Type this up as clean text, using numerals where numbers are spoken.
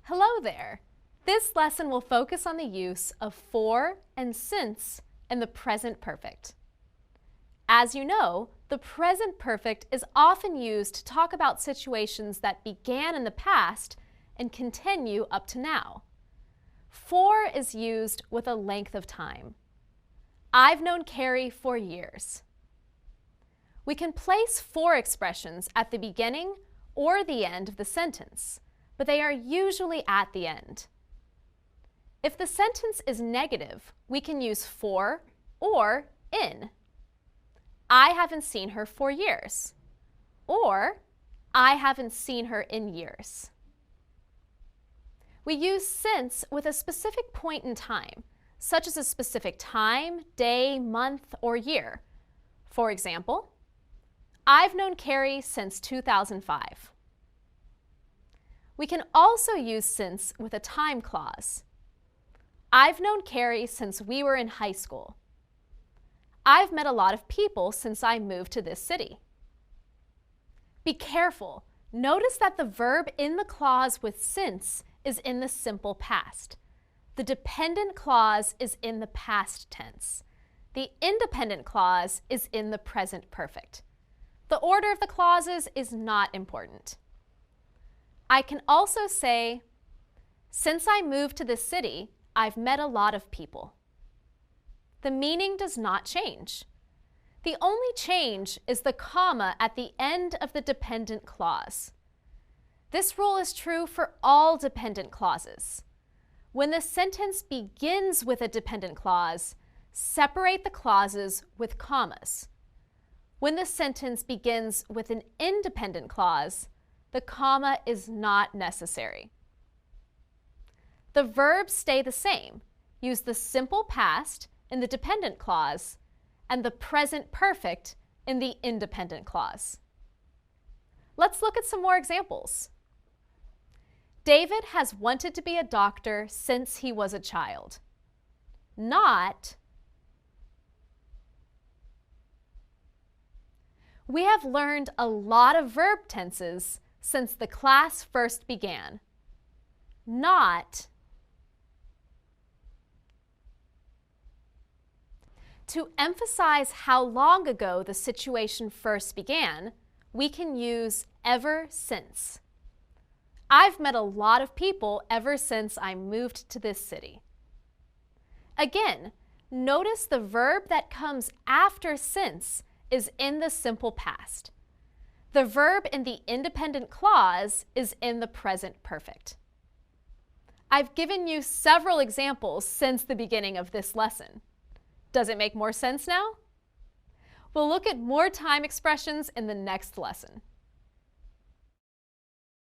Hello there! This lesson will focus on the use of for and since in the present perfect. As you know, the present perfect is often used to talk about situations that began in the past and continue up to now. For is used with a length of time. I've known Carrie for years. We can place for expressions at the beginning or the end of the sentence, but they are usually at the end. If the sentence is negative, we can use for or in. I haven't seen her for years, or I haven't seen her in years. We use since with a specific point in time, such as a specific time, day, month, or year. For example, I've known Carrie since 2005. We can also use since with a time clause. I've known Carrie since we were in high school. I've met a lot of people since I moved to this city. Be careful. Notice that the verb in the clause with since is in the simple past. The dependent clause is in the past tense. The independent clause is in the present perfect. The order of the clauses is not important. I can also say, since I moved to this city, I've met a lot of people. The meaning does not change. The only change is the comma at the end of the dependent clause. This rule is true for all dependent clauses. When the sentence begins with a dependent clause, separate the clauses with commas. When the sentence begins with an independent clause, the comma is not necessary. The verbs stay the same. Use the simple past in the dependent clause and the present perfect in the independent clause. Let's look at some more examples. David has wanted to be a doctor since he was a child. Not, we have learned a lot of verb tenses since the class first began. Not, to emphasize how long ago the situation first began, we can use ever since. I've met a lot of people ever since I moved to this city. Again, notice the verb that comes after since is in the simple past. The verb in the independent clause is in the present perfect. I've given you several examples since the beginning of this lesson. Does it make more sense now? We'll look at more time expressions in the next lesson.